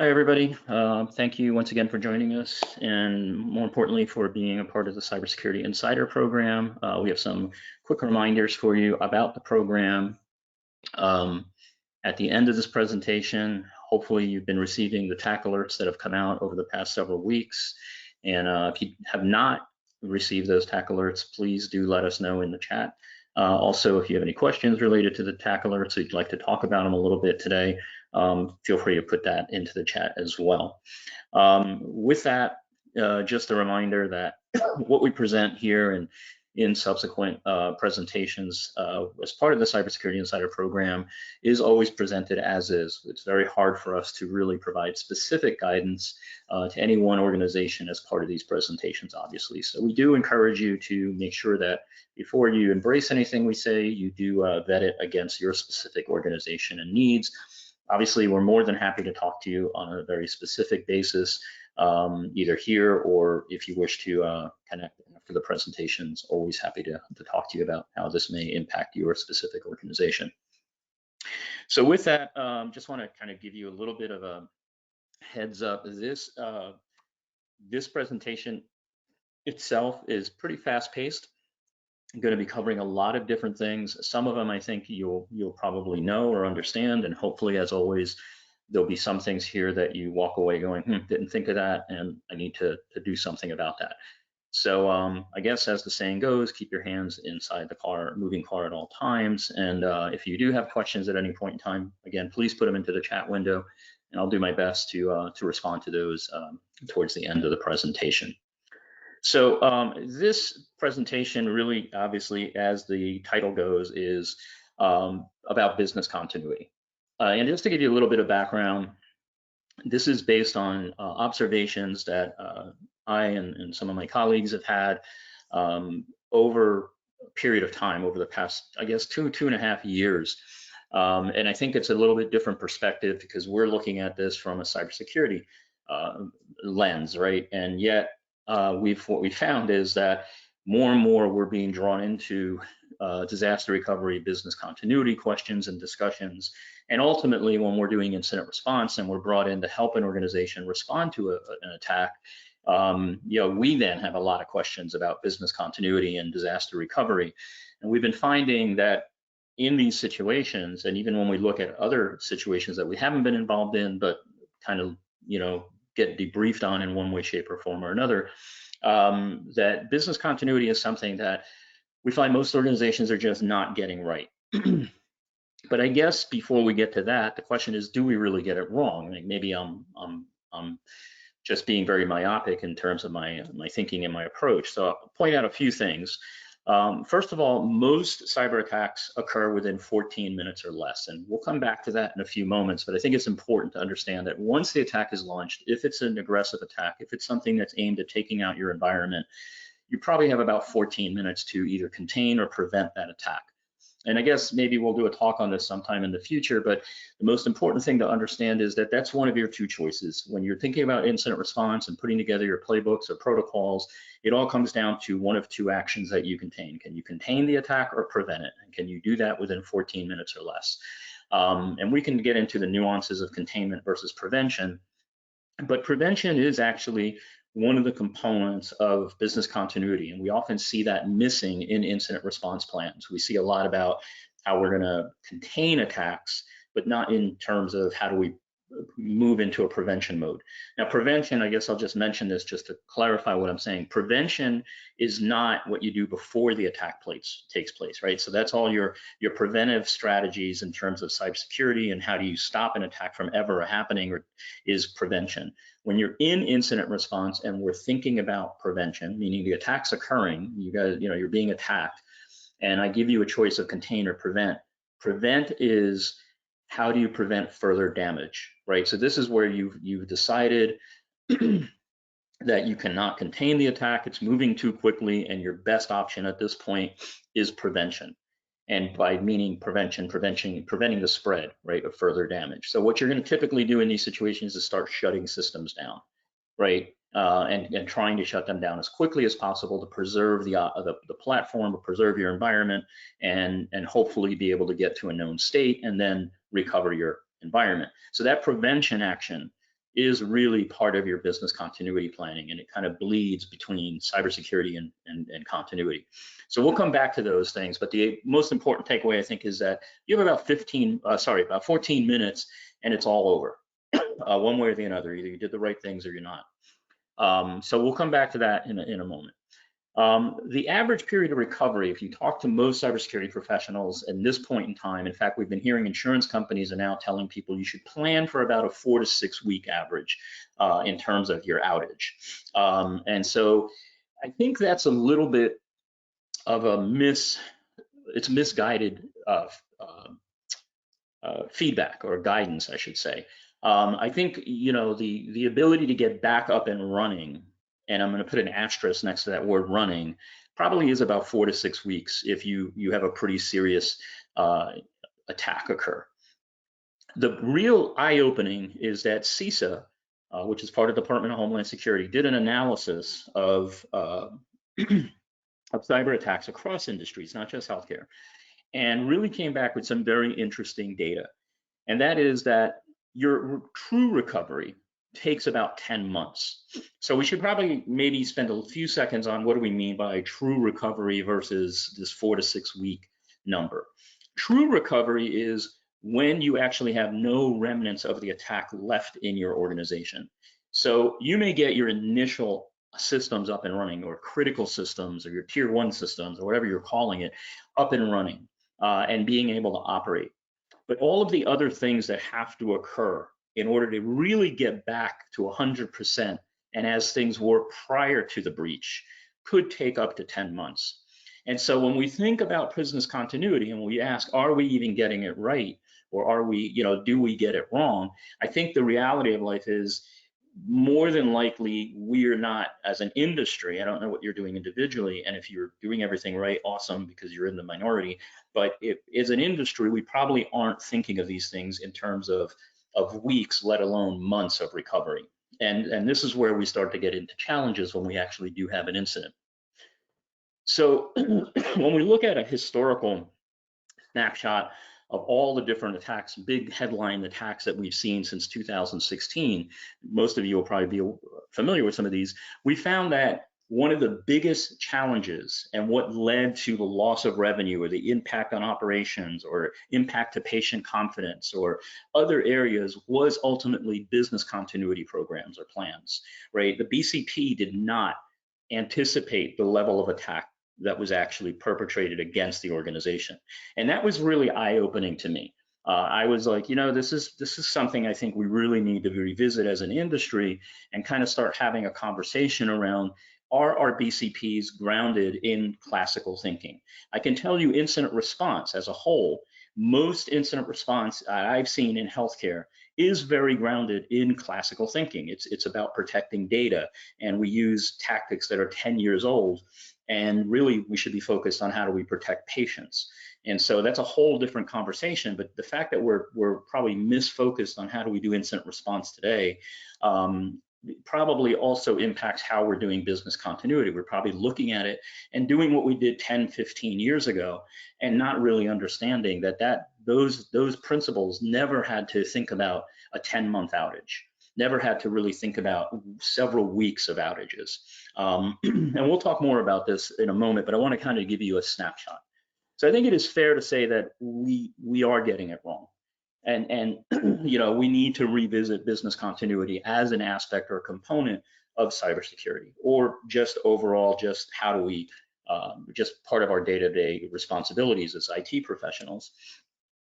Hi, everybody. Thank you once again for joining us, and more importantly, for being a part of the Cybersecurity Insider program. We have some quick reminders for you about the program. Um, at the end of this presentation, hopefully you've been receiving the TAC alerts that have come out over the past several weeks. And if you have not received those TAC alerts, please do let us know in the chat. Also, if you have any questions related to the TAC alerts, or you'd like to talk about them a little bit today, feel free to put that into the chat as well. With that, just a reminder that what we present here and in subsequent presentations as part of the Cybersecurity Insider program is always presented as is. It's very hard for us to really provide specific guidance to any one organization as part of these presentations, obviously. So we do encourage you to make sure that before you embrace anything we say, you do vet it against your specific organization and needs. Obviously, we're more than happy to talk to you on a very specific basis, either here or if you wish to connect after the presentations. Always happy to talk to you about how this may impact your specific organization. So with that, just want to kind of give you a little bit of a heads up. This presentation itself is pretty fast-paced. I'm going to be covering a lot of different things. Some of them I think you'll probably know or understand, and hopefully, as always, there'll be some things here that you walk away going, didn't think of that, and I need to do something about that. So I guess as the saying goes, keep your hands inside the car, moving car at all times. And if you do have questions at any point in time, again, please put them into the chat window, and I'll do my best to respond to those towards the end of the presentation. So this presentation really, obviously, as the title goes, is about business continuity. And just to give you a little bit of background, this is based on observations that I and some of my colleagues have had over a period of time, over the past, I guess, two and a half years. And I think it's a little bit different perspective because we're looking at this from a cybersecurity lens, right? And yet, what we found is that more and more we're being drawn into disaster recovery, business continuity questions and discussions. And ultimately, when we're doing incident response and we're brought in to help an organization respond to an attack, we then have a lot of questions about business continuity and disaster recovery. And we've been finding that in these situations, and even when we look at other situations that we haven't been involved in, but kind of, get debriefed on in one way, shape, or form or another, that business continuity is something that we find most organizations are just not getting right. But I guess before we get to that, the question is, do we really get it wrong? I mean, maybe I'm just being very myopic in terms of my thinking and my approach. So I'll point out a few things. First of all, most cyber attacks occur within 14 minutes or less, and we'll come back to that in a few moments, but I think it's important to understand that once the attack is launched, if it's an aggressive attack, if it's something that's aimed at taking out your environment, you probably have about 14 minutes to either contain or prevent that attack. And I guess maybe we'll do a talk on this sometime in the future, but the most important thing to understand is that that's one of your two choices. When you're thinking about incident response and putting together your playbooks or protocols, it all comes down to one of two actions that you contain. Can you contain the attack or prevent it? And can you do that within 14 minutes or less? And we can get into the nuances of containment versus prevention, but prevention is actually one of the components of business continuity, and we often see that missing in incident response plans. We see a lot about how we're going to contain attacks, but not in terms of how do we move into a prevention mode. Now, prevention, I guess I'll just mention this just to clarify what I'm saying. Prevention is not what you do before the attack takes place, right? So that's all your preventive strategies in terms of cybersecurity and how do you stop an attack from ever happening, or is prevention. When you're in incident response and we're thinking about prevention, meaning the attack's occurring, you're being attacked, and I give you a choice of contain or prevent. Prevent is how do you prevent further damage, right? So this is where you've decided that you cannot contain the attack, it's moving too quickly, and your best option at this point is prevention. And by meaning preventing the spread, right, of further damage. So what you're going to typically do in these situations is start shutting systems down, right? And trying to shut them down as quickly as possible to preserve the platform, to preserve your environment, and hopefully be able to get to a known state and then recover your environment. So that prevention action is really part of your business continuity planning, and it kind of bleeds between cybersecurity and continuity. So we'll come back to those things, but the most important takeaway, I think, is that you have about 14 minutes, and it's all over, one way or the other. Either you did the right things or you're not. So we'll come back to that in a moment. The average period of recovery, if you talk to most cybersecurity professionals at this point in time, in fact, we've been hearing insurance companies are now telling people you should plan for about a 4 to 6 week average in terms of your outage. And so I think that's a little bit of a misguided feedback or guidance, I should say. I think, the ability to get back up and running, and I'm going to put an asterisk next to that word running, probably is about 4 to 6 weeks if you have a pretty serious attack occur. The real eye-opening is that CISA, which is part of the Department of Homeland Security, did an analysis of cyber attacks across industries, not just healthcare, and really came back with some very interesting data. And that is that your true recovery takes about 10 months. So we should probably maybe spend a few seconds on what do we mean by true recovery versus this 4 to 6 week number. True recovery is when you actually have no remnants of the attack left in your organization. So you may get your initial systems up and running, or critical systems, or your tier 1 systems, or whatever you're calling it, up and running and being able to operate. But all of the other things that have to occur in order to really get back to 100%, and as things were prior to the breach, could take up to 10 months. And so when we think about business continuity and we ask, are we even getting it right? Or are we, do we get it wrong? I think the reality of life is more than likely we're not, as an industry. I don't know what you're doing individually, and if you're doing everything right, awesome, because you're in the minority. But if, as an industry, we probably aren't thinking of these things in terms of weeks, let alone months of recovery. And this is where we start to get into challenges when we actually do have an incident. So when we look at a historical snapshot of all the different attacks, big headline attacks that we've seen since 2016, most of you will probably be familiar with some of these, we found that one of the biggest challenges and what led to the loss of revenue or the impact on operations or impact to patient confidence or other areas was ultimately business continuity programs or plans, right? The BCP did not anticipate the level of attack that was actually perpetrated against the organization. And that was really eye-opening to me. I was like, this is something I think we really need to revisit as an industry and kind of start having a conversation around, are our BCPs grounded in classical thinking? I can tell you incident response as a whole, most incident response I've seen in healthcare is very grounded in classical thinking. It's about protecting data, and we use tactics that are 10 years old. And really, we should be focused on how do we protect patients. And so that's a whole different conversation. But the fact that we're probably misfocused on how do we do incident response today probably also impacts how we're doing business continuity. We're probably looking at it and doing what we did 10, 15 years ago and not really understanding that those principles never had to think about a 10-month outage. Never had to really think about several weeks of outages. And we'll talk more about this in a moment, but I want to kind of give you a snapshot. So I think it is fair to say that we are getting it wrong. And we need to revisit business continuity as an aspect or component of cybersecurity, or just overall, just how do we, just part of our day-to-day responsibilities as IT professionals.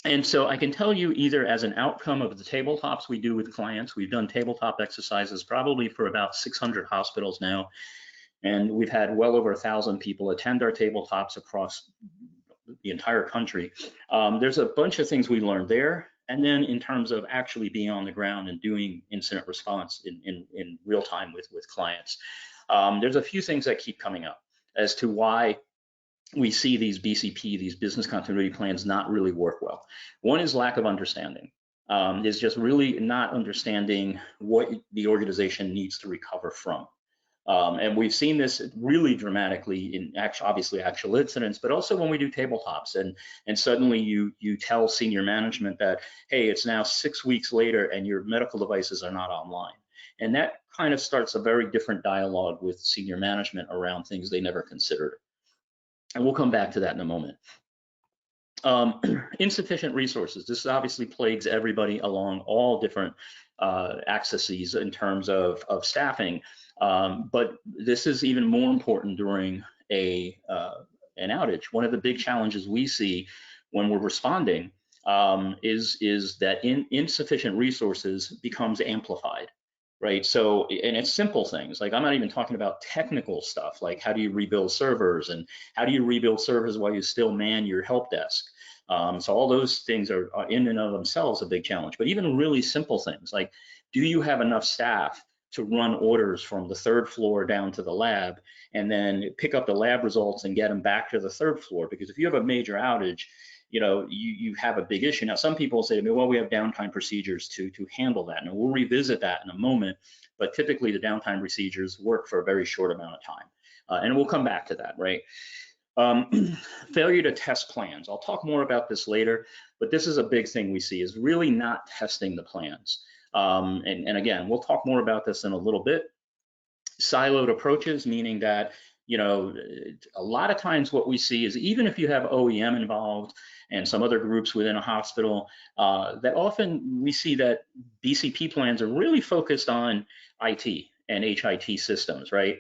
And so I can tell you, either as an outcome of the tabletops we do with clients, we've done tabletop exercises probably for about 600 hospitals now, and we've had well over 1,000 people attend our tabletops across the entire country. There's a bunch of things we learned there, and then in terms of actually being on the ground and doing incident response in real time with clients. There's a few things that keep coming up as to why we see these BCP, these business continuity plans, not really work well. One is lack of understanding. Is just really not understanding what the organization needs to recover from. And we've seen this really dramatically in obviously actual incidents, but also when we do tabletops and suddenly you tell senior management that, hey, it's now 6 weeks later and your medical devices are not online. And that kind of starts a very different dialogue with senior management around things they never considered. And we'll come back to that in a moment. Insufficient resources. This obviously plagues everybody along all different axes in terms of staffing, but this is even more important during an outage. One of the big challenges we see when we're responding is that insufficient resources becomes amplified. Right. So, and it's simple things like I'm not even talking about technical stuff like how do you rebuild servers and how do you rebuild servers while you still man your help desk. So all those things are in and of themselves a big challenge. But even really simple things like, do you have enough staff to run orders from the 3rd floor down to the lab and then pick up the lab results and get them back to the 3rd floor? Because if you have a major outage, you have a big issue. Now, some people say to me, well, we have downtime procedures to handle that. And we'll revisit that in a moment, but typically the downtime procedures work for a very short amount of time. And we'll come back to that, right? Failure to test plans. I'll talk more about this later, but this is a big thing we see is really not testing the plans. And again, we'll talk more about this in a little bit. Siloed approaches, meaning that a lot of times what we see is even if you have OEM involved and some other groups within a hospital, that often we see that BCP plans are really focused on IT and HIT systems, right?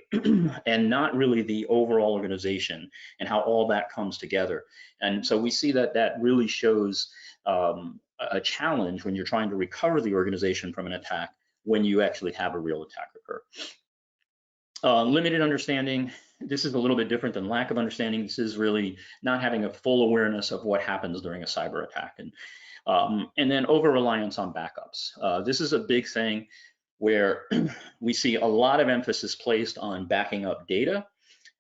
And not really the overall organization and how all that comes together. And so we see that that really shows a challenge when you're trying to recover the organization from an attack when you actually have a real attack occur. Limited understanding. This is a little bit different than lack of understanding. This is really not having a full awareness of what happens during a cyber attack. And then over-reliance on backups. This is a big thing where we see a lot of emphasis placed on backing up data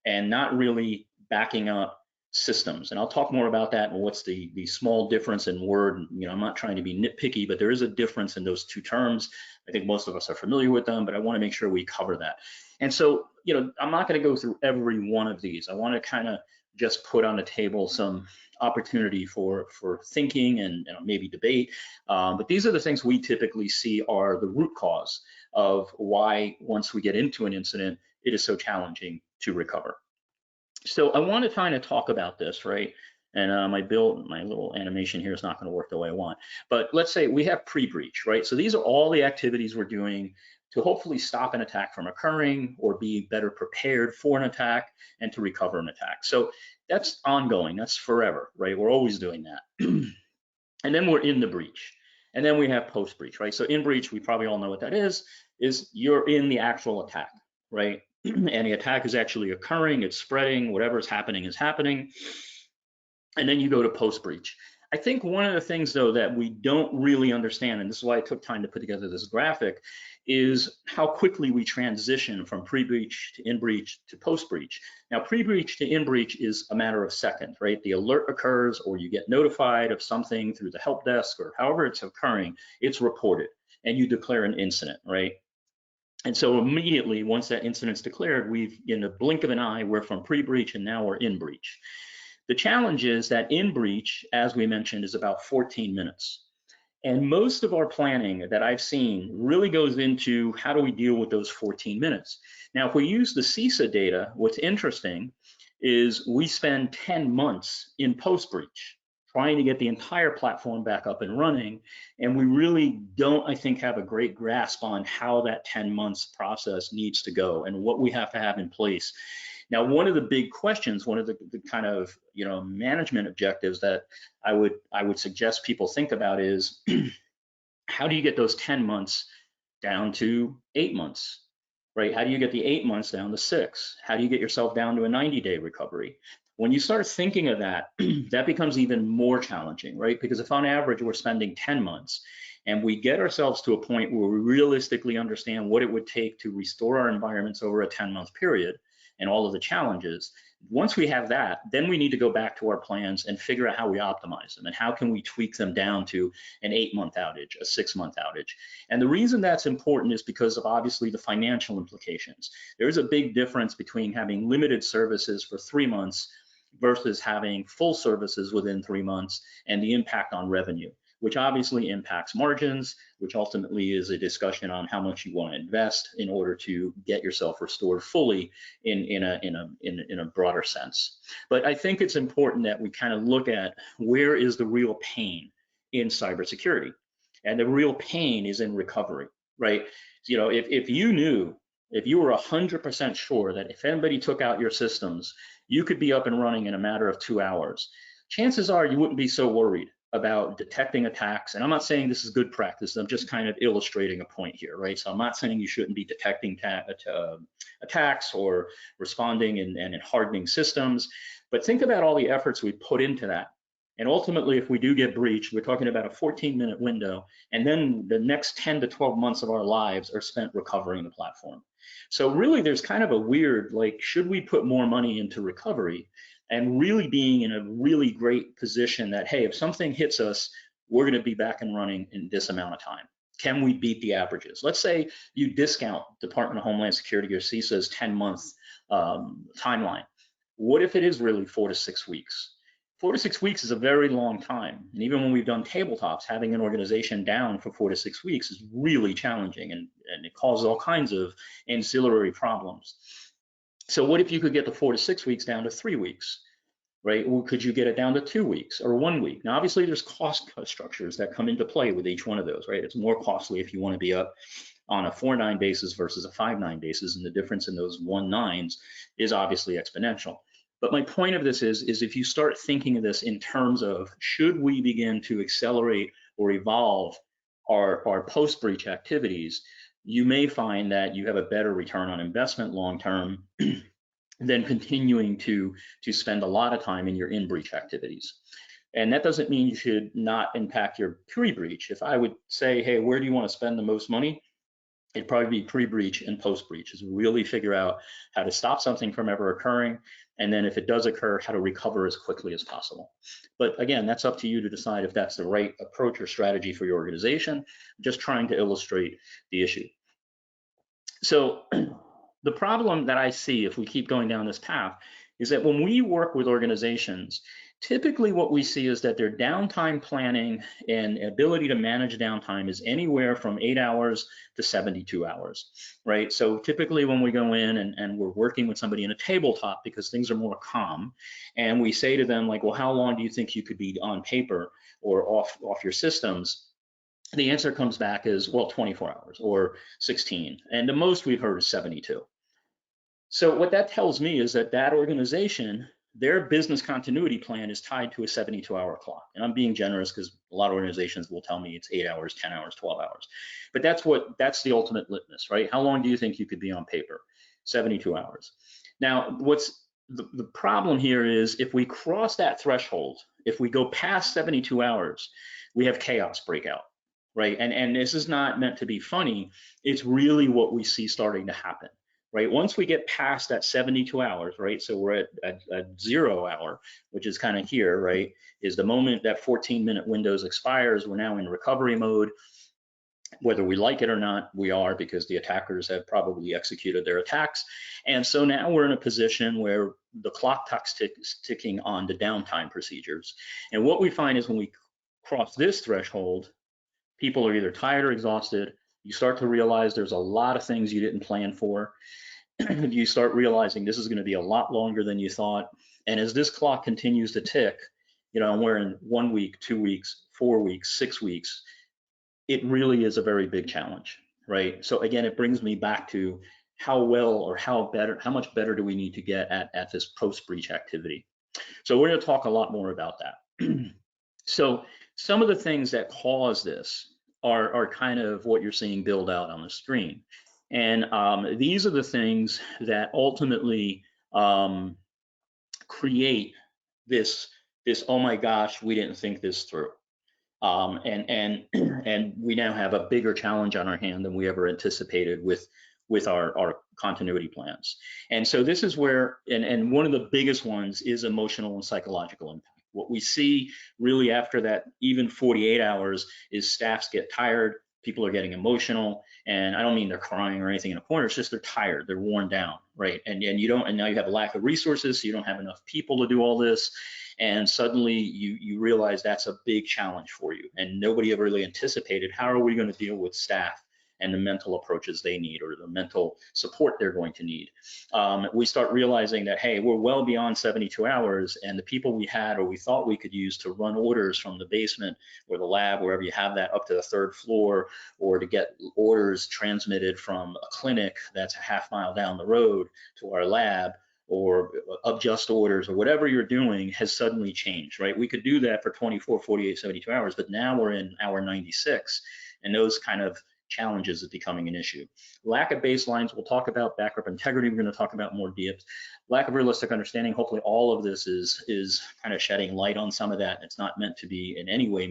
and not really backing up systems. And I'll talk more about that and what's the small difference in word. I'm not trying to be nitpicky, but there is a difference in those two terms. I think most of us are familiar with them, but I want to make sure we cover that. And so, I'm not going to go through every one of these. I want to kind of just put on the table some opportunity for thinking and maybe debate. But these are the things we typically see are the root cause of why once we get into an incident, it is so challenging to recover. So I want to kind of talk about this, right? And my little animation here is not going to work the way I want. But let's say we have pre-breach, right? So these are all the activities we're doing to hopefully stop an attack from occurring or be better prepared for an attack and to recover an attack. So that's ongoing, that's forever, right? We're always doing that. And then we're in the breach. And then we have post-breach, right? So in breach, we probably all know what that is you're in the actual attack, right? And the attack is actually occurring, it's spreading, whatever is happening is happening. And then you go to post-breach. I think one of the things, though, that we don't really understand, and this is why I took time to put together this graphic, is how quickly we transition from pre-breach to in-breach to post-breach. Now, pre-breach to in-breach is a matter of seconds, right? The alert occurs or you get notified of something through the help desk or however it's occurring, it's reported and you declare an incident, right? And so immediately, once that incident's declared, we've, in a blink of an eye, we're from pre-breach and now we're in breach. The challenge is that in breach, as we mentioned, is about 14 minutes. And most of our planning that I've seen really goes into how do we deal with those 14 minutes. Now, if we use the CISA data, what's interesting is we spend 10 months in post-breach trying to get the entire platform back up and running. And we really don't, I think, have a great grasp on how that 10 months process needs to go and what we have to have in place. Now, one of the big questions, one of the kind of management objectives that I would suggest people think about is how do you get those 10 months down to 8 months, right? How do you get the 8 months down to 6? How do you get yourself down to a 90-day recovery? When you start thinking of that, that becomes even more challenging, right? Because if on average we're spending 10 months and we get ourselves to a point where we realistically understand what it would take to restore our environments over a 10-month period, and all of the challenges. Once we have that, then we need to go back to our plans and figure out how we optimize them and how can we tweak them down to an 8-month outage, a 6-month outage. And the reason that's important is because of obviously the financial implications. There is a big difference between having limited services for 3 months versus having full services within 3 months and the impact on revenue, which obviously impacts margins, which ultimately is a discussion on how much you want to invest in order to get yourself restored fully in a broader sense. But I think it's important that we kind of look at where is the real pain in cybersecurity. And the real pain is in recovery, right? You know, if you were 100% sure that if anybody took out your systems, you could be up and running in a matter of 2 hours, chances are you wouldn't be so worried about detecting attacks. And I'm not saying this is good practice. I'm just kind of illustrating a point here, right? So I'm not saying you shouldn't be detecting attacks or responding and hardening systems, but think about all the efforts we put into that. And ultimately, if we do get breached, we're talking about a 14-minute window, and then the next 10 to 12 months of our lives are spent recovering the platform. So really, there's kind of a weird, like, should we put more money into recovery and really being in a really great position that, hey, if something hits us, we're going to be back and running in this amount of time. Can we beat the averages? Let's say you discount Department of Homeland Security or CISA's 10-month timeline. What if it is really 4 to 6 weeks? 4 to 6 weeks is a very long time. And even when we've done tabletops, having an organization down for 4 to 6 weeks is really challenging, and it causes all kinds of ancillary problems. So what if you could get the 4 to 6 weeks down to 3 weeks, right? Or could you get it down to 2 weeks or 1 week? Now, obviously there's cost structures that come into play with each one of those, right? It's more costly if you want to be up on a 4-9 basis versus a 5-9 basis, and the difference in those 1-9s is obviously exponential. But my point of this is if you start thinking of this in terms of, should we begin to accelerate or evolve our post-breach activities, you may find that you have a better return on investment long-term than continuing to spend a lot of time in your in-breach activities. And that doesn't mean you should not impact your pre-breach. If I would say, hey, where do you want to spend the most money? It'd probably be pre-breach and post-breach, is really figure out how to stop something from ever occurring, and then if it does occur, how to recover as quickly as possible. But again, that's up to you to decide if that's the right approach or strategy for your organization. I'm just trying to illustrate the issue. So the problem that I see if we keep going down this path is that when we work with organizations, typically what we see is that their downtime planning and ability to manage downtime is anywhere from 8 hours to 72 hours, right? So typically when we go in and we're working with somebody in a tabletop because things are more calm, and we say to them like, well, how long do you think you could be on paper or off your systems? The answer comes back as, well, 24 hours or 16. And the most we've heard is 72. So what that tells me is that that organization, their business continuity plan is tied to a 72-hour clock. And I'm being generous because a lot of organizations will tell me it's 8 hours, 10 hours, 12 hours. But that's the ultimate litmus, right? How long do you think you could be on paper? 72 hours. Now, what's the problem here is if we cross that threshold, if we go past 72 hours, we have chaos breakout, right? And this is not meant to be funny. It's really what we see starting to happen. Right, once we get past that 72 hours, right, so we're at 0 hour, which is kind of here, right, is the moment that 14-minute windows expires, we're now in recovery mode. Whether we like it or not, we are, because the attackers have probably executed their attacks. And so now we're in a position where the clock is ticking on the downtime procedures. And what we find is when we cross this threshold, people are either tired or exhausted. You start to realize there's a lot of things you didn't plan for. You start realizing this is going to be a lot longer than you thought. And as this clock continues to tick, you know, we're in 1 week, 2 weeks, 4 weeks, 6 weeks, it really is a very big challenge, right? So again, it brings me back to how well or how much better do we need to get at this post-breach activity. So we're going to talk a lot more about that. So some of the things that cause this are kind of what you're seeing build out on the screen. And these are the things that ultimately create this, oh my gosh, we didn't think this through. And we now have a bigger challenge on our hand than we ever anticipated with with our continuity plans. And so this is where, and one of the biggest ones is emotional and psychological impact. What we see really after that, even 48 hours, is staffs get tired, people are getting emotional, and I don't mean they're crying or anything in a corner, it's just they're tired, they're worn down, right? And now you have a lack of resources, so you don't have enough people to do all this, and suddenly you realize that's a big challenge for you, and nobody ever really anticipated how are we going to deal with staff and the mental approaches they need or the mental support they're going to need. We start realizing that, hey, we're well beyond 72 hours, and the people we had or we thought we could use to run orders from the basement or the lab, wherever you have that, up to the 3rd floor, or to get orders transmitted from a clinic that's a half-mile down the road to our lab, or adjust orders, or whatever you're doing has suddenly changed, right? We could do that for 24, 48, 72 hours, but now we're in hour 96, and those kind of challenges is becoming an issue. Lack of baselines, we'll talk about. Backup integrity, we're going to talk about more deep. Lack of realistic understanding, hopefully all of this is kind of shedding light on some of that. It's not meant to be in any way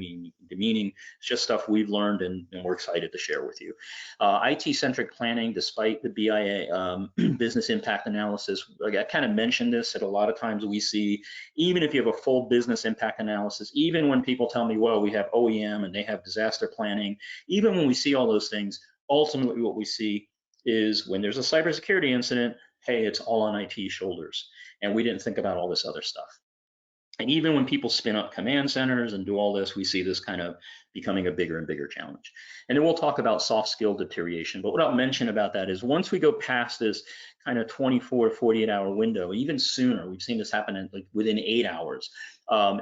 demeaning. It's just stuff we've learned and we're excited to share with you. IT-centric planning, despite the BIA business impact analysis. I kind of mentioned this, that a lot of times we see, even if you have a full business impact analysis, even when people tell me, well, we have OEM and they have disaster planning, even when we see all those things, ultimately what we see is when there's a cybersecurity incident, hey, it's all on IT's shoulders, and we didn't think about all this other stuff. And even when people spin up command centers and do all this, we see this kind of becoming a bigger and bigger challenge. And then we'll talk about soft skill deterioration. But what I'll mention about that is once we go past this kind of 24 to 48 hour window, even sooner, we've seen this happen in, like, within 8 hours,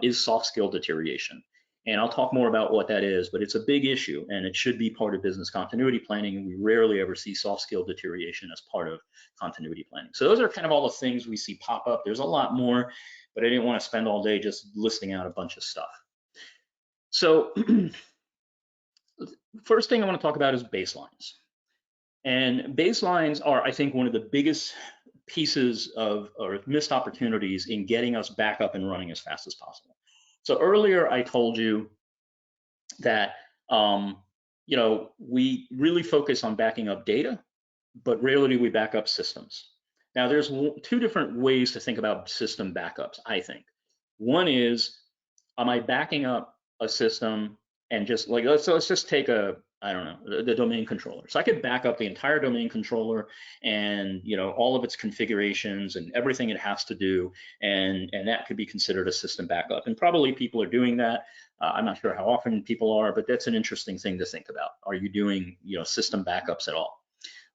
is soft skill deterioration. And I'll talk more about what that is, but it's a big issue and it should be part of business continuity planning, and we rarely ever see soft skill deterioration as part of continuity planning. So those are kind of all the things we see pop up. There's a lot more, but I didn't want to spend all day just listing out a bunch of stuff. So first thing I want to talk about is baselines. And baselines are, I think, one of the biggest pieces of or missed opportunities in getting us back up and running as fast as possible. So earlier I told you that we really focus on backing up data, but rarely do we back up systems. Now there's 2 different ways to think about system backups, I think. One is, am I backing up a system and just like, let's just take the domain controller. So I could back up the entire domain controller and all of its configurations and everything it has to do, and that could be considered a system backup. And probably people are doing that. I'm not sure how often people are, but that's an interesting thing to think about. Are you doing system backups at all?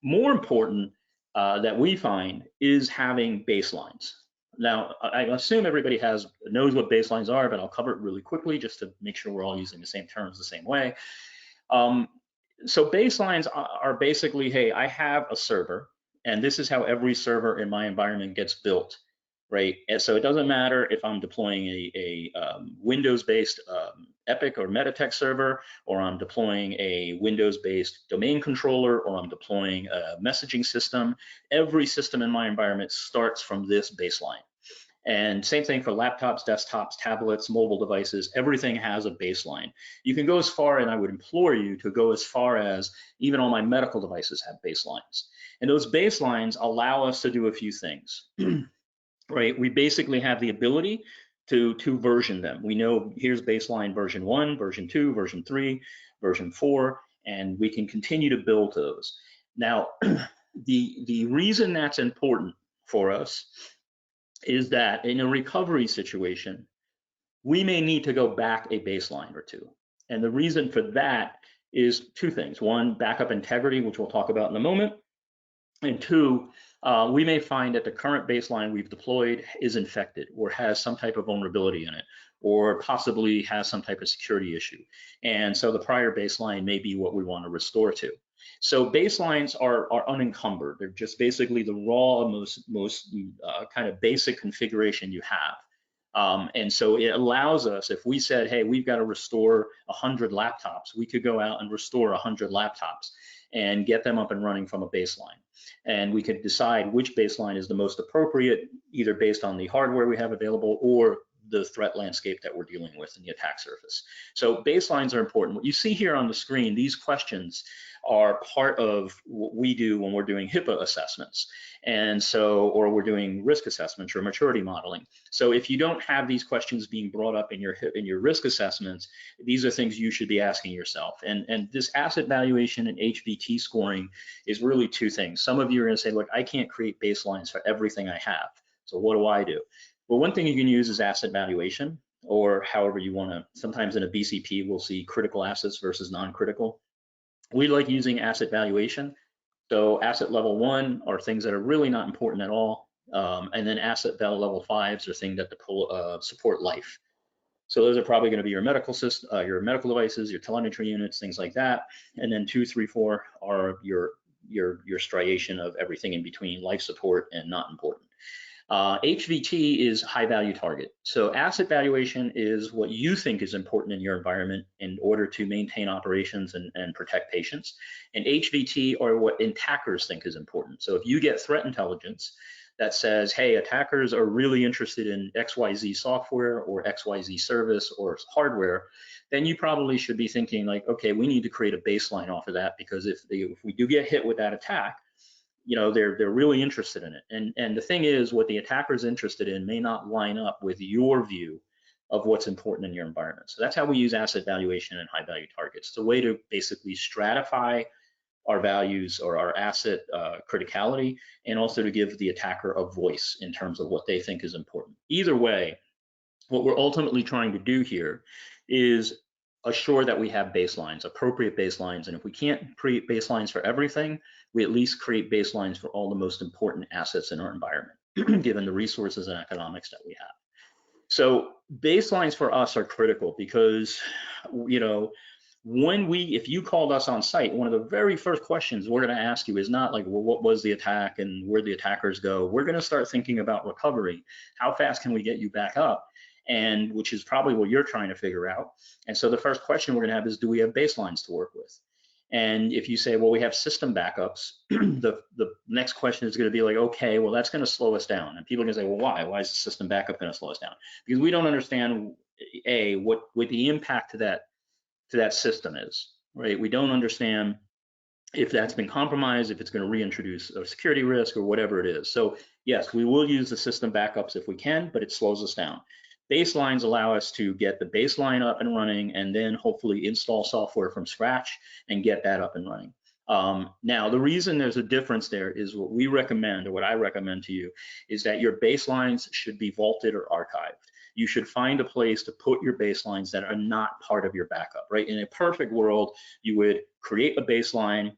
More important that we find is having baselines. Now, I assume everybody knows what baselines are, but I'll cover it really quickly just to make sure we're all using the same terms the same way. So baselines are basically, hey, I have a server, and this is how every server in my environment gets built, right? And so it doesn't matter if I'm deploying a Windows-based Epic or Metatech server, or I'm deploying a Windows-based domain controller, or I'm deploying a messaging system. Every system in my environment starts from this baseline. And same thing for laptops, desktops, tablets, mobile devices, everything has a baseline. You can go as far, and I would implore you to go as far as even all my medical devices have baselines. And those baselines allow us to do a few things, right? We basically have the ability to version them. We know here's baseline version 1, version 2, version 3, version 4, and we can continue to build those. Now, the reason that's important for us is that in a recovery situation, we may need to go back a baseline or 2. And the reason for that is 2 things. 1, backup integrity, which we'll talk about in a moment. And 2, we may find that the current baseline we've deployed is infected or has some type of vulnerability in it, or possibly has some type of security issue. And so the prior baseline may be what we want to restore to. So baselines are unencumbered. They're just basically the raw, most kind of basic configuration you have. And so it allows us, if we said, hey, we've got to restore 100 laptops, we could go out and restore 100 laptops and get them up and running from a baseline. And we could decide which baseline is the most appropriate, either based on the hardware we have available or the threat landscape that we're dealing with in the attack surface. So baselines are important. What you see here on the screen, these questions are part of what we do when we're doing HIPAA assessments. And so, or we're doing risk assessments or maturity modeling. So if you don't have these questions being brought up in your risk assessments, these are things you should be asking yourself. And this asset valuation and HVT scoring is really two things. Some of you are going to say, look, I can't create baselines for everything I have. So what do I do? Well, one thing you can use is asset valuation, or however you want to. Sometimes in a BCP, we'll see critical assets versus non-critical. We like using asset valuation. So asset level 1 are things that are really not important at all. And then asset level 5s are things that support life. So those are probably going to be your medical system, your medical devices, your telemetry units, things like that. And then 2, 3, 4 are your striation of everything in between, life support and not important. HVT is high value target. So asset valuation is what you think is important in your environment in order to maintain operations and protect patients. And HVT are what attackers think is important. So if you get threat intelligence that says, hey, attackers are really interested in XYZ software or XYZ service or hardware, then you probably should be thinking like, okay, we need to create a baseline off of that, because if we do get hit with that attack, you know, they're really interested in it. And the thing is, what the attacker's interested in may not line up with your view of what's important in your environment. So that's how we use asset valuation and high value targets. It's a way to basically stratify our values or our asset criticality, and also to give the attacker a voice in terms of what they think is important. Either way, what we're ultimately trying to do here is assure that we have baselines, appropriate baselines. And if we can't create baselines for everything, we at least create baselines for all the most important assets in our environment, given the resources and economics that we have. So baselines for us are critical because, you know, if you called us on site, one of the very first questions we're going to ask you is not like, well, what was the attack and where the attackers go? We're going to start thinking about recovery. How fast can we get you back up? And which is probably what you're trying to figure out. And so the first question we're going to have is, do we have baselines to work with? And if you say, well, we have system backups, the next question is going to be like, okay, well, that's going to slow us down. And people are going to say, well, why? Why is the system backup going to slow us down? Because we don't understand, what the impact to that system is, right? We don't understand if that's been compromised, if it's going to reintroduce a security risk or whatever it is. So yes, we will use the system backups if we can, but it slows us down. Baselines allow us to get the baseline up and running, and then hopefully install software from scratch and get that up and running. Now, the reason there's a difference there is what we recommend, or what I recommend to you, is that your baselines should be vaulted or archived. You should find a place to put your baselines that are not part of your backup, right? In a perfect world, you would create a baseline,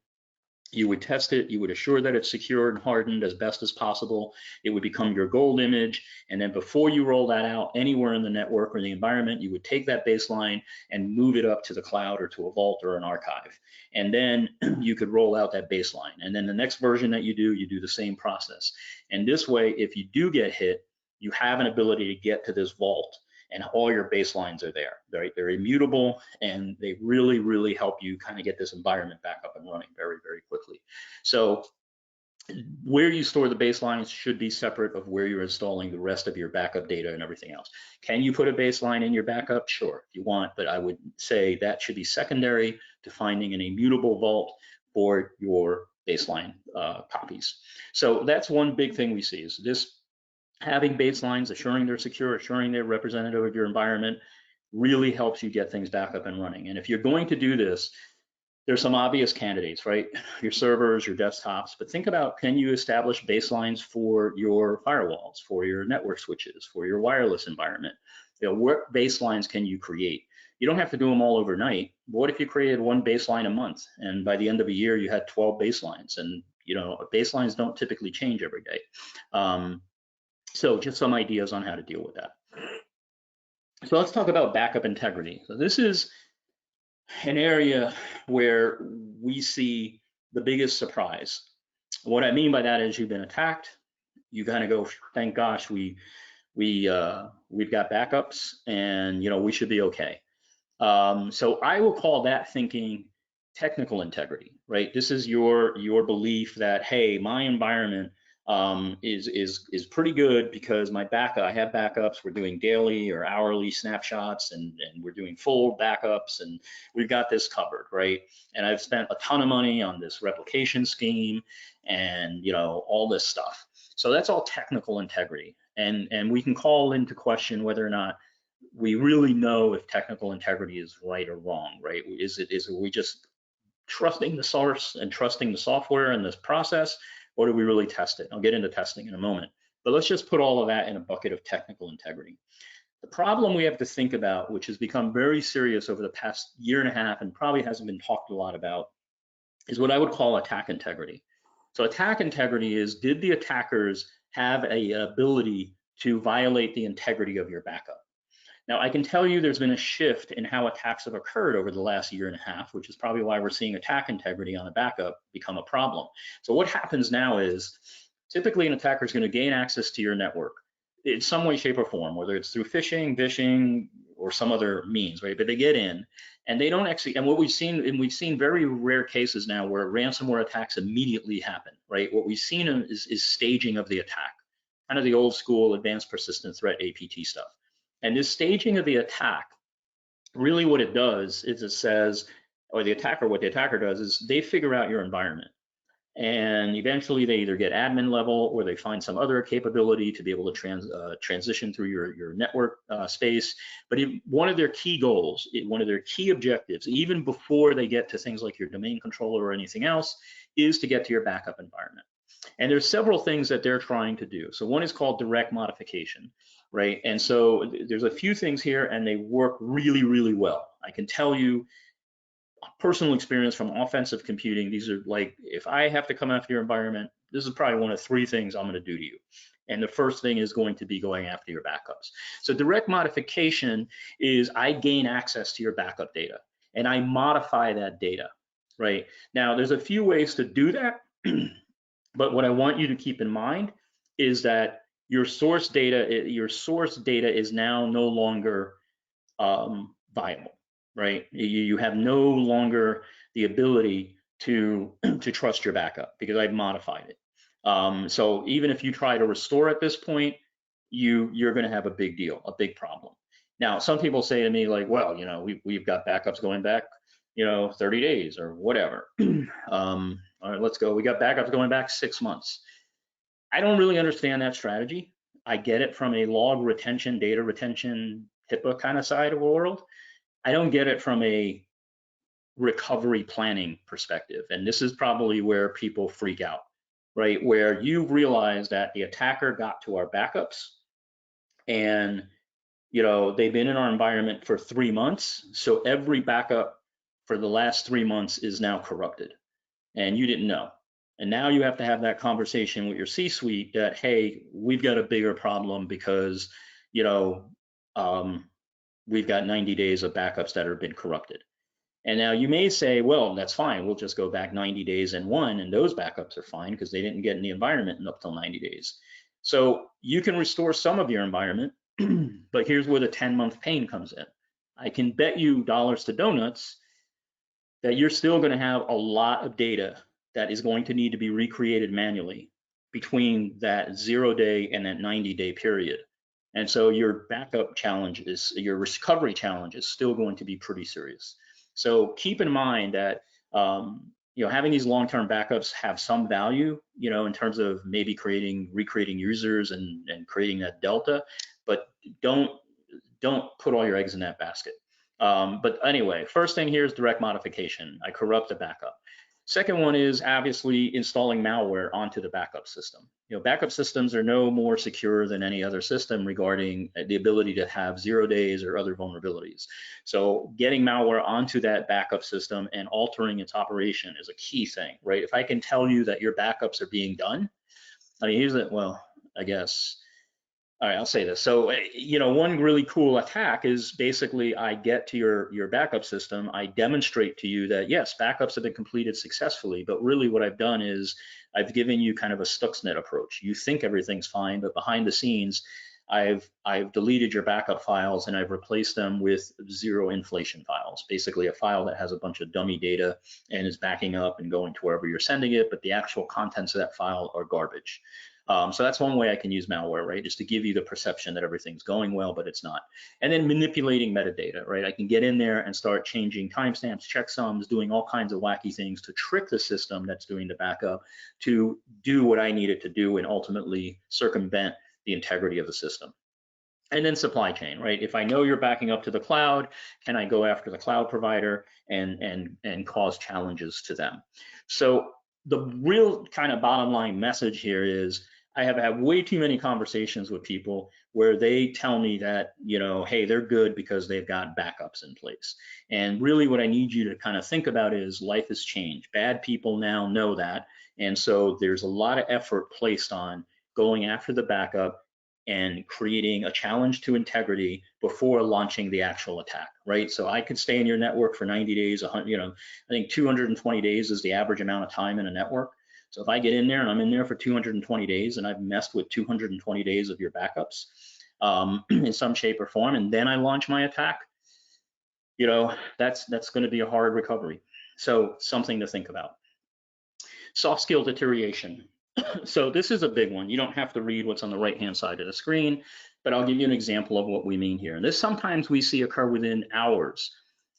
you would test it, you would assure that it's secure and hardened as best as possible. It would become your gold image. And then before you roll that out anywhere in the network or the environment, you would take that baseline and move it up to the cloud or to a vault or an archive. And then you could roll out that baseline. And then the next version that you do the same process. And this way, if you do get hit, you have an ability to get to this vault, and all your baselines are there, right? They're immutable, and they really, really help you kind of get this environment back up and running very, very quickly. So where you store the baselines should be separate of where you're installing the rest of your backup data and everything else. Can you put a baseline in your backup? Sure, if you want, but I would say that should be secondary to finding an immutable vault for your baseline copies. So that's one big thing we see, is this: having baselines, assuring they're secure, assuring they're representative of your environment, really helps you get things back up and running. And if you're going to do this, there's some obvious candidates, right? Your servers, your desktops, but think about, can you establish baselines for your firewalls, for your network switches, for your wireless environment? You know, what baselines can you create? You don't have to do them all overnight. What if you created one baseline a month, and by the end of a year, you had 12 baselines? And, you know, baselines don't typically change every day. So just some ideas on how to deal with that. So let's talk about backup integrity. So this is an area where we see the biggest surprise. What I mean by that is, you've been attacked, you kind of go, thank gosh, we've got backups, and you know, we should be okay. So I will call that thinking technical integrity, right? This is your belief that, hey, my environment, is pretty good, because my backup, I have backups. We're doing daily or hourly snapshots, and we're doing full backups, and we've got this covered, right? And I've spent a ton of money on this replication scheme, and all this stuff. So that's all technical integrity, and we can call into question whether or not we really know if technical integrity is right or wrong, right? Is we just trusting the source and trusting the software and this process, or do we really test it? I'll get into testing in a moment, but let's just put all of that in a bucket of technical integrity. The problem we have to think about, which has become very serious over the past year and a half and probably hasn't been talked a lot about, is what I would call attack integrity. So attack integrity is, did the attackers have a ability to violate the integrity of your backup? Now, I can tell you there's been a shift in how attacks have occurred over the last year and a half, which is probably why we're seeing attack integrity on a backup become a problem. So what happens now is, typically an attacker is going to gain access to your network in some way, shape, or form, whether it's through phishing, vishing, or some other means, right? But they get in, and they don't actually, and what we've seen very rare cases now where ransomware attacks immediately happen, right? What we've seen is staging of the attack, kind of the old school advanced persistent threat APT stuff. And this staging of the attack, really what it does is it says, or what the attacker does is they figure out your environment. And eventually they either get admin level, or they find some other capability to be able to transition through your network space. But one of their key goals, one of their key objectives, even before they get to things like your domain controller or anything else, is to get to your backup environment. And there's several things that they're trying to do. So one is called direct modification, right? And so there's a few things here, and they work really, really well. I can tell you personal experience from offensive computing. These are like, if I have to come after your environment, this is probably one of three things I'm going to do to you. And the first thing is going to be going after your backups. So direct modification is, I gain access to your backup data and I modify that data, right? Now, there's a few ways to do that. But what I want you to keep in mind is that your source data is now no longer viable, right? You have no longer the ability to trust your backup, because I've modified it. So even if you try to restore at this point, you're going to have a big deal, a big problem. Now, some people say to me like, well, we've got backups going back 30 days or whatever. All right, let's go. We got backups going back 6 months. I don't really understand that strategy. I get it from a log retention, data retention, HIPAA kind of side of the world. I don't get it from a recovery planning perspective. And this is probably where people freak out, right? Where you realize that the attacker got to our backups, and they've been in our environment for 3 months. So every backup for the last 3 months is now corrupted, and you didn't know. And now you have to have that conversation with your C-suite that, hey, we've got a bigger problem because, we've got 90 days of backups that have been corrupted. And now you may say, well, that's fine. We'll just go back 90 days and those backups are fine because they didn't get in the environment up till 90 days. So you can restore some of your environment, but here's where the 10-month pain comes in. I can bet you dollars to donuts that you're still going to have a lot of data that is going to need to be recreated manually between that 0-day and that 90-day period. And so your backup challenge your recovery challenge is still going to be pretty serious. So keep in mind that having these long-term backups have some value, in terms of maybe recreating users and creating that delta, but don't put all your eggs in that basket. But anyway, first thing here is direct modification. I corrupt the backup. Second one is obviously installing malware onto the backup system. Backup systems are no more secure than any other system regarding the ability to have 0 days or other vulnerabilities. So getting malware onto that backup system and altering its operation is a key thing, right? If I can tell you that your backups are being done, I mean, I guess. All right, I'll say this. So, one really cool attack is basically I get to your backup system, I demonstrate to you that yes, backups have been completed successfully, but really what I've done is I've given you kind of a Stuxnet approach. You think everything's fine, but behind the scenes, I've deleted your backup files and I've replaced them with zero inflation files, basically a file that has a bunch of dummy data and is backing up and going to wherever you're sending it, but the actual contents of that file are garbage. So that's one way I can use malware, right? Is to give you the perception that everything's going well, but it's not. And then manipulating metadata, right? I can get in there and start changing timestamps, checksums, doing all kinds of wacky things to trick the system that's doing the backup to do what I need it to do and ultimately circumvent the integrity of the system. And then supply chain, right? If I know you're backing up to the cloud, can I go after the cloud provider and cause challenges to them? So the real kind of bottom line message here is I have had way too many conversations with people where they tell me that, you know, hey, they're good because they've got backups in place. And really what I need you to kind of think about is life has changed. Bad people now know that. And so there's a lot of effort placed on going after the backup and creating a challenge to integrity before launching the actual attack, right? So I could stay in your network for 90 days, 100, you know, I think 220 days is the average amount of time in a network. So if I get in there and I'm in there for 220 days and I've messed with 220 days of your backups in some shape or form, and then I launch my attack, you know, that's going to be a hard recovery. So something to think about. Soft skill deterioration. So this is a big one. You don't have to read what's on the right-hand side of the screen, but I'll give you an example of what we mean here. And this sometimes we see occur within hours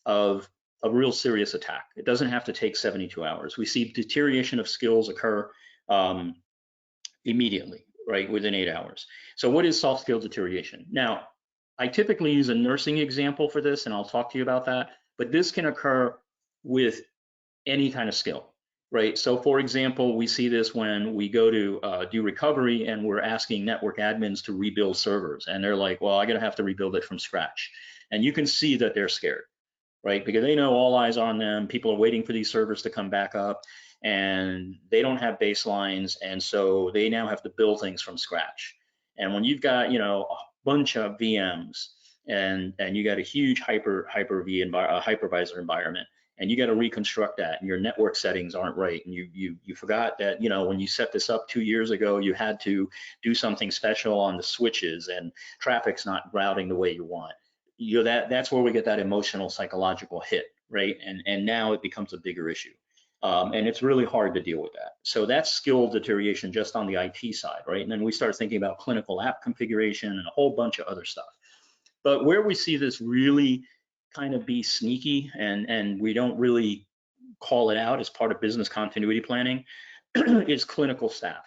of a real serious attack. It doesn't have to take 72 hours. We see deterioration of skills occur immediately, right, within 8 hours. So what is soft skill deterioration? Now, I typically use a nursing example for this, and I'll talk to you about that, but this can occur with any kind of skill, right? So for example, we see this when we go to do recovery and we're asking network admins to rebuild servers. And they're like, well, I'm gonna have to rebuild it from scratch. And you can see that they're scared, right? Because they know all eyes on them. People are waiting for these servers to come back up and they don't have baselines. And so they now have to build things from scratch. And when you've got, you know, a bunch of VMs and you got a huge hypervisor environment, and you got to reconstruct that, and your network settings aren't right, and you forgot that, you know, when you set this up 2 years ago, you had to do something special on the switches, and traffic's not routing the way you want. You know, that's where we get that emotional psychological hit, right? And now it becomes a bigger issue, and it's really hard to deal with that. So that's skill deterioration just on the IT side, right? And then we start thinking about clinical app configuration and a whole bunch of other stuff. But where we see this really kind of be sneaky and we don't really call it out as part of business continuity planning is clinical staff.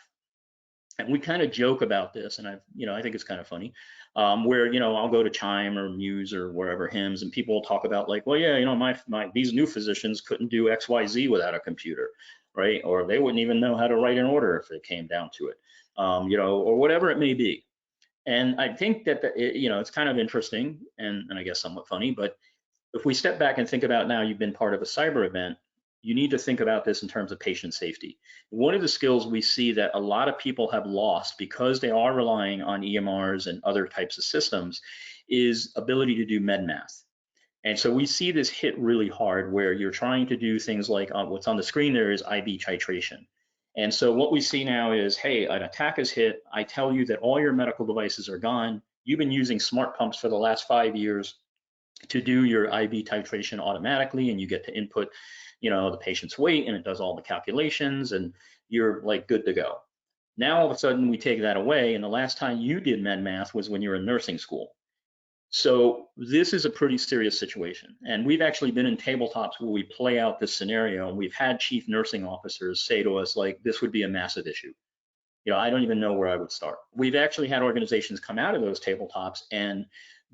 And we kind of joke about this, and I think it's kind of funny, where, you know, I'll go to Chime or Muse or wherever, HIMSS, and people will talk about like, well, yeah, you know, these new physicians couldn't do XYZ without a computer, right? Or they wouldn't even know how to write an order if it came down to it, you know, or whatever it may be. And I think that, you know, it's kind of interesting and I guess somewhat funny, but if we step back and think about now you've been part of a cyber event, you need to think about this in terms of patient safety. One of the skills we see that a lot of people have lost because they are relying on EMRs and other types of systems is ability to do med math. And so we see this hit really hard where you're trying to do things like what's on the screen there is IV titration. And so what we see now is, hey, an attack is hit. I tell you that all your medical devices are gone. You've been using smart pumps for the last 5 years to do your IV titration automatically, and you get to input, you know, the patient's weight, and it does all the calculations, and you're like good to go. Now all of a sudden we take that away, and the last time you did med math was when you were in nursing school. So this is a pretty serious situation. And we've actually been in tabletops where we play out this scenario, and we've had chief nursing officers say to us, like, this would be a massive issue. You know, I don't even know where I would start. We've actually had organizations come out of those tabletops and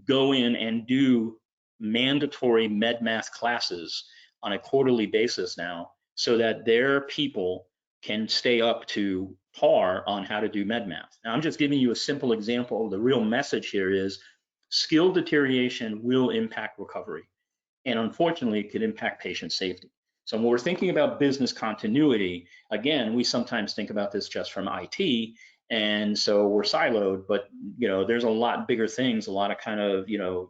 go in and do mandatory med math classes on a quarterly basis now so that their people can stay up to par on how to do med math. Now, I'm just giving you a simple example. The real message here is skill deterioration will impact recovery, and unfortunately, it could impact patient safety. So when we're thinking about business continuity, again, we sometimes think about this just from IT, and so we're siloed, but, you know, there's a lot bigger things, a lot of kind of, you know,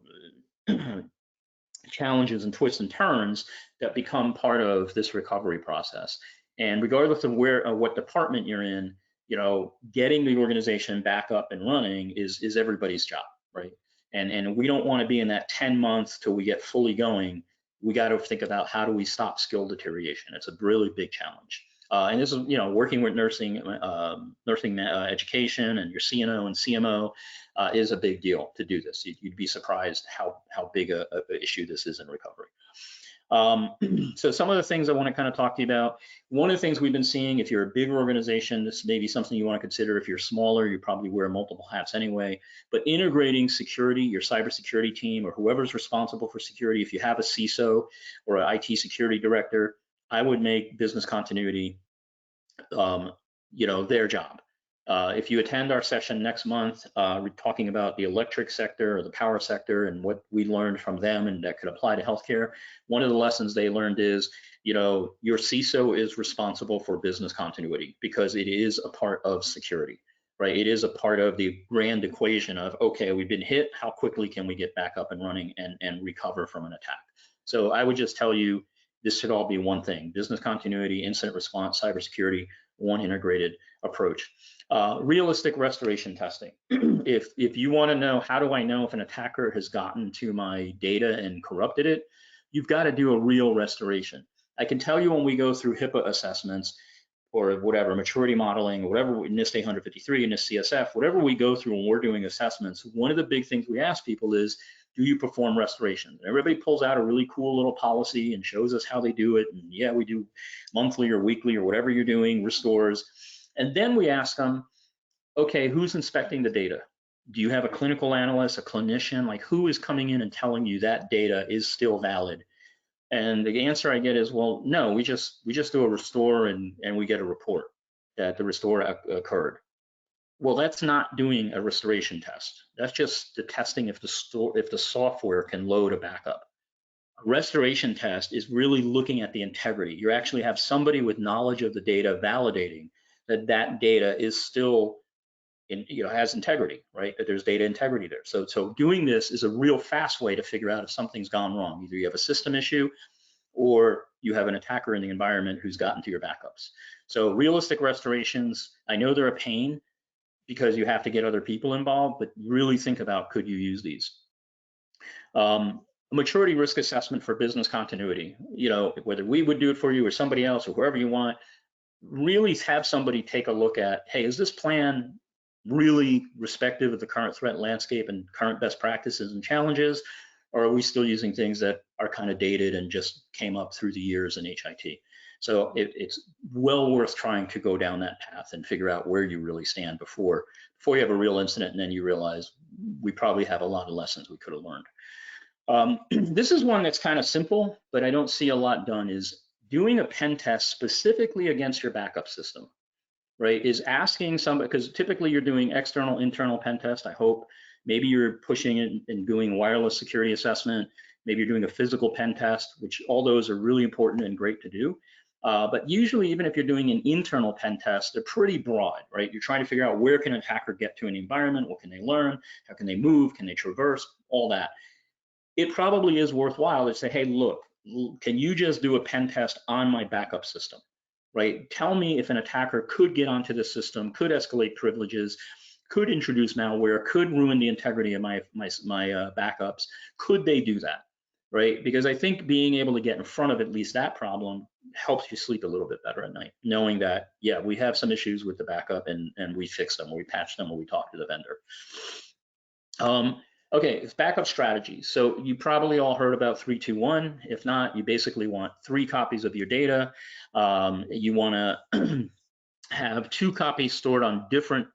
challenges and twists and turns that become part of this recovery process. And regardless of what department you're in, you know, getting the organization back up and running is everybody's job, right? And we don't want to be in that 10 months till we get fully going. We got to think about how do we stop skill deterioration. It's a really big challenge. And this is, you know, working with nursing education and your CNO and CMO is a big deal to do this. You'd be surprised how big a issue this is in recovery. So some of the things I want to kind of talk to you about. One of the things we've been seeing, if you're a bigger organization, this may be something you want to consider. If you're smaller, you probably wear multiple hats anyway. But integrating security, your cybersecurity team, or whoever's responsible for security, if you have a CISO or an IT security director, I would make business continuity, you know, their job. If you attend our session next month, we're talking about the electric sector or the power sector and what we learned from them and that could apply to healthcare. One of the lessons they learned is, you know, your CISO is responsible for business continuity because it is a part of security, right? It is a part of the grand equation of, okay, we've been hit, how quickly can we get back up and running and recover from an attack? So I would just tell you, this should all be one thing: business continuity, incident response, cybersecurity, one integrated approach. Realistic restoration testing. If you want to know, how do I know if an attacker has gotten to my data and corrupted it, you've got to do a real restoration. I can tell you when we go through HIPAA assessments or whatever, maturity modeling, or whatever, NIST 853 and NIST CSF, whatever we go through when we're doing assessments, one of the big things we ask people is, do you perform restoration? Everybody pulls out a really cool little policy and shows us how they do it. And yeah, we do monthly or weekly or whatever you're doing, restores. And then we ask them, okay, who's inspecting the data? Do you have a clinical analyst, a clinician? Like, who is coming in and telling you that data is still valid? And the answer I get is, well, no, we just do a restore and we get a report that the restore occurred. Well, that's not doing a restoration test. That's just the testing if the software can load a backup. A restoration test is really looking at the integrity. You actually have somebody with knowledge of the data validating that that data is still has integrity, right? That there's data integrity there. So doing this is a real fast way to figure out if something's gone wrong. Either you have a system issue or you have an attacker in the environment who's gotten to your backups. So realistic restorations, I know they're a pain because you have to get other people involved, but really think about, could you use these? Maturity risk assessment for business continuity, you know, whether we would do it for you or somebody else or whoever you want, really have somebody take a look at, hey, is this plan really respective of the current threat landscape and current best practices and challenges? Or are we still using things that are kind of dated and just came up through the years in HIT? So it's well worth trying to go down that path and figure out where you really stand before you have a real incident, and then you realize we probably have a lot of lessons we could have learned. This is one that's kind of simple, but I don't see a lot done, is doing a pen test specifically against your backup system, right? Is asking somebody, because typically you're doing external, internal pen test, I hope. Maybe you're pushing it and doing wireless security assessment. Maybe you're doing a physical pen test, which all those are really important and great to do. But usually, even if you're doing an internal pen test, they're pretty broad, right? You're trying to figure out, where can an attacker get to an environment? What can they learn? How can they move? Can they traverse? All that. It probably is worthwhile to say, hey, look, can you just do a pen test on my backup system, right? Tell me if an attacker could get onto the system, could escalate privileges, could introduce malware, could ruin the integrity of my backups. Could they do that, right? Because I think being able to get in front of at least that problem helps you sleep a little bit better at night, knowing that, yeah, we have some issues with the backup and we fix them, or we patch them, or we talk to the vendor. Okay, it's backup strategies. So you probably all heard about 3-2-1. If not, you basically want 3 copies of your data. You want to have 2 copies stored on different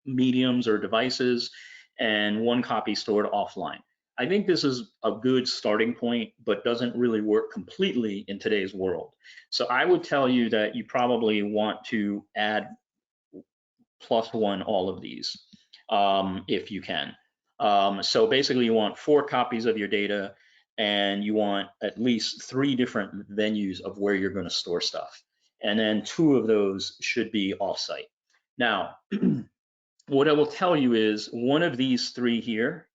mediums or devices and 1 copy stored offline. I think this is a good starting point, but doesn't really work completely in today's world. So I would tell you that you probably want to add +1 all of these if you can. So basically you want 4 copies of your data, and you want at least 3 different venues of where you're going to store stuff. And then 2 of those should be offsite. Now, what I will tell you is one of these 3 here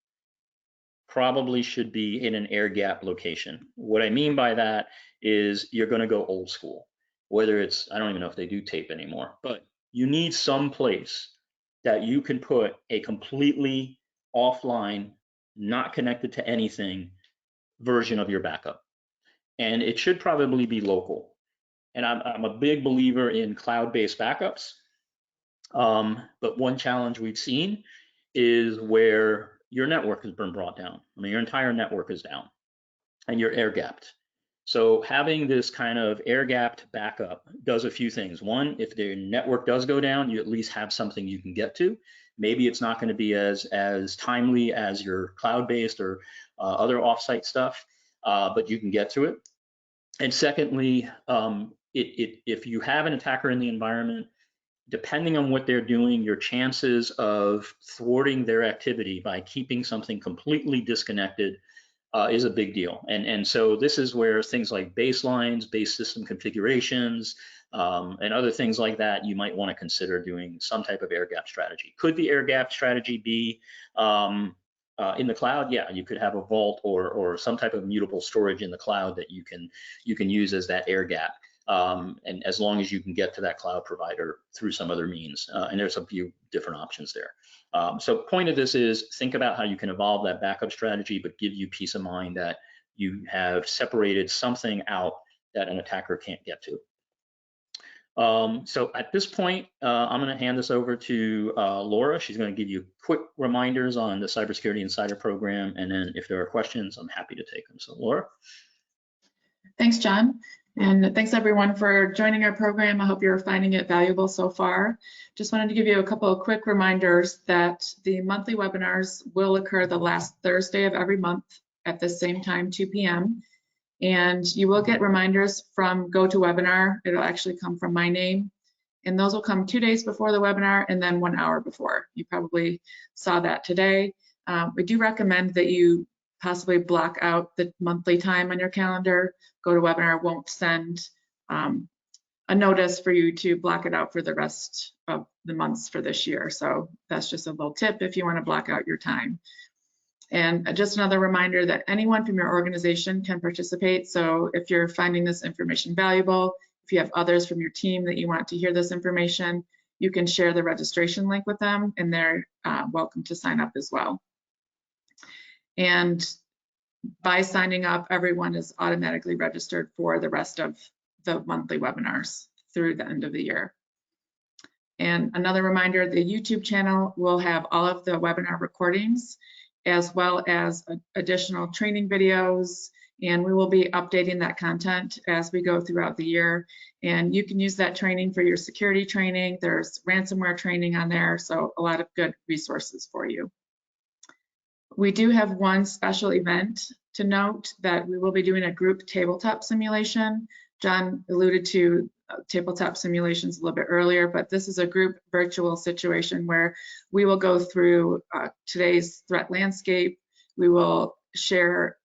probably should be in an air gap location. What I mean by that is you're going to go old school, whether it's, I don't even know if they do tape anymore, but you need some place that you can put a completely offline, not connected to anything version of your backup. And it should probably be local. And I'm a big believer in cloud-based backups. But one challenge we've seen is where your network has been brought down. I mean, your entire network is down and you're air gapped. So having this kind of air gapped backup does a few things. One, if the network does go down, you at least have something you can get to. Maybe it's not going to be as timely as your cloud-based or other offsite stuff, but you can get to it. And secondly, if you have an attacker in the environment, depending on what they're doing, your chances of thwarting their activity by keeping something completely disconnected is a big deal. And so this is where things like baselines, base system configurations, and other things like that, you might want to consider doing some type of air gap strategy. Could the air gap strategy be in the cloud? Yeah, you could have a vault or some type of mutable storage in the cloud that you can use as that air gap. And as long as you can get to that cloud provider through some other means, and there's a few different options there. So point of this is think about how you can evolve that backup strategy, but give you peace of mind that you have separated something out that an attacker can't get to. So at this point, I'm going to hand this over to Laura. She's going to give you quick reminders on the Cybersecurity Insider program, and then if there are questions, I'm happy to take them. So Laura. Thanks, John. And thanks everyone for joining our program. I hope you're finding it valuable so far. Just wanted to give you a couple of quick reminders that the monthly webinars will occur the last Thursday of every month at the same time, 2 p.m. And you will get reminders from GoToWebinar. It'll actually come from my name. And those will come 2 days before the webinar and then 1 hour before. You probably saw that today. We do recommend that you possibly block out the monthly time on your calendar. GoToWebinar won't send a notice for you to block it out for the rest of the months for this year. So that's just a little tip if you want to block out your time. And just another reminder that anyone from your organization can participate. So if you're finding this information valuable, if you have others from your team that you want to hear this information, you can share the registration link with them and they're welcome to sign up as well. And by signing up, everyone is automatically registered for the rest of the monthly webinars through the end of the year. And another reminder, the YouTube channel will have all of the webinar recordings as well as additional training videos, and we will be updating that content as we go throughout the year. And you can use that training for your security training. There's ransomware training on there, so a lot of good resources for you. We do have one special event to note that we will be doing a group tabletop simulation. John alluded to tabletop simulations a little bit earlier, but this is a group virtual situation where we will go through today's threat landscape. We will share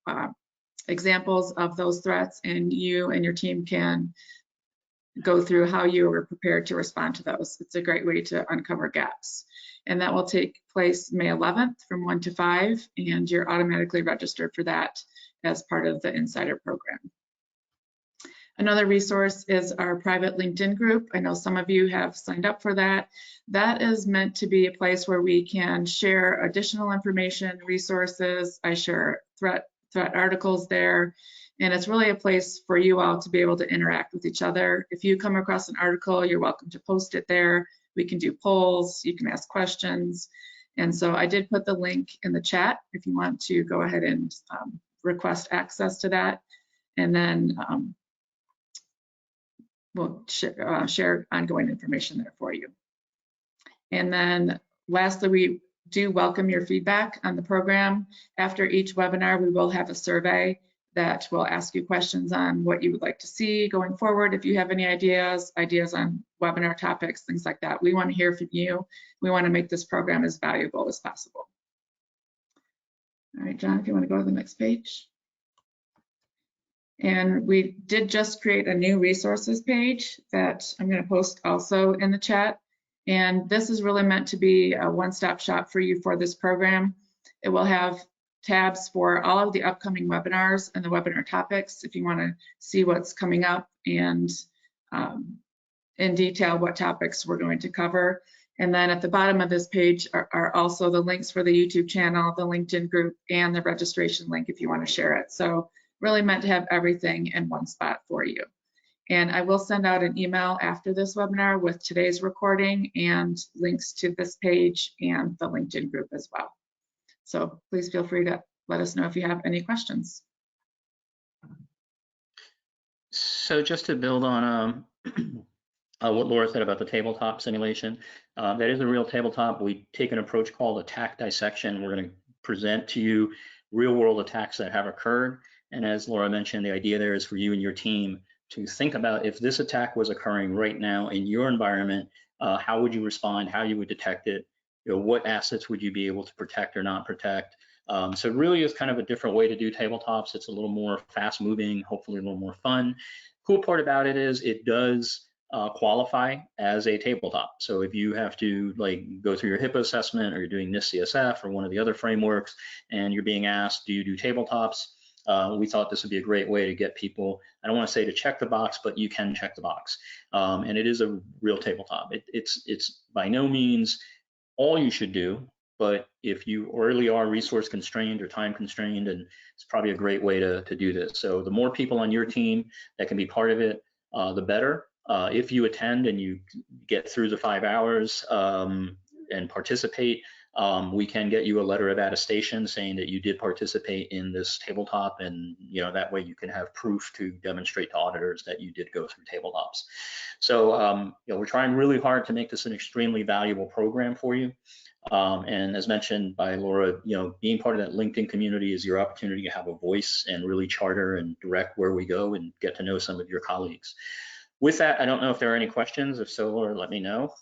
examples of those threats, and you and your team can go through how you were prepared to respond to those. It's a great way to uncover gaps. And that will take place May 11th from 1 to 5, and you're automatically registered for that as part of the Insider program. Another resource is our private LinkedIn group. I know some of you have signed up for that. That is meant to be a place where we can share additional information, resources. I share threat articles there, and it's really a place for you all to be able to interact with each other. If you come across an article, you're welcome to post it there. We can do polls, you can ask questions. And so I did put the link in the chat if you want to go ahead and request access to that. And then we'll share ongoing information there for you. And then lastly, we do welcome your feedback on the program. After each webinar, we will have a survey that will ask you questions on what you would like to see going forward. If you have any ideas on webinar topics, things like that, we want to hear from you. We want to make this program as valuable as possible. All right, John, if you want to go to the next page. And we did just create a new resources page that I'm going to post also in the chat. And this is really meant to be a one-stop shop for you for this program. It will have tabs for all of the upcoming webinars and the webinar topics if you want to see what's coming up and in detail what topics we're going to cover. And then at the bottom of this page are also the links for the YouTube channel, the LinkedIn group, and the registration link if you want to share it. So really meant to have everything in one spot for you. And I will send out an email after this webinar with today's recording and links to this page and the LinkedIn group as well. So please feel free to let us know if you have any questions. So just to build on what Laura said about the tabletop simulation, that is a real tabletop. We take an approach called attack dissection. We're going to present to you real world attacks that have occurred. And as Laura mentioned, the idea there is for you and your team to think about if this attack was occurring right now in your environment, how would you respond, how you would detect it, what assets would you be able to protect or not protect. So it really is kind of a different way to do tabletops. It's a little more fast moving, hopefully a little more fun. Cool part about it is it does qualify as a tabletop. So if you have to like go through your HIPAA assessment or you're doing NIST CSF or one of the other frameworks and you're being asked, do you do tabletops? We thought this would be a great way to get people, I don't want to say to check the box, but you can check the box. And it is a real tabletop. It's by no means all you should do, but if you really are resource constrained or time constrained, and it's probably a great way to do this. So the more people on your team that can be part of it, the better. If you attend and you get through the 5 hours and participate, we can get you a letter of attestation saying that you did participate in this tabletop, and that way you can have proof to demonstrate to auditors that you did go through tabletops. So we're trying really hard to make this an extremely valuable program for you. And as mentioned by Laura, being part of that LinkedIn community is your opportunity to have a voice and really charter and direct where we go and get to know some of your colleagues. With that, I don't know if there are any questions. If so, Laura, let me know.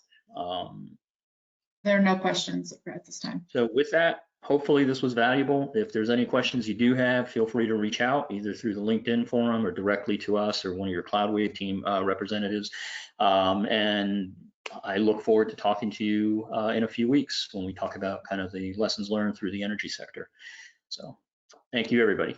There are no questions at this time. So with that, hopefully this was valuable. If there's any questions you do have, feel free to reach out either through the LinkedIn forum or directly to us or one of your CloudWave team representatives. And I look forward to talking to you in a few weeks when we talk about kind of the lessons learned through the energy sector. So thank you, everybody.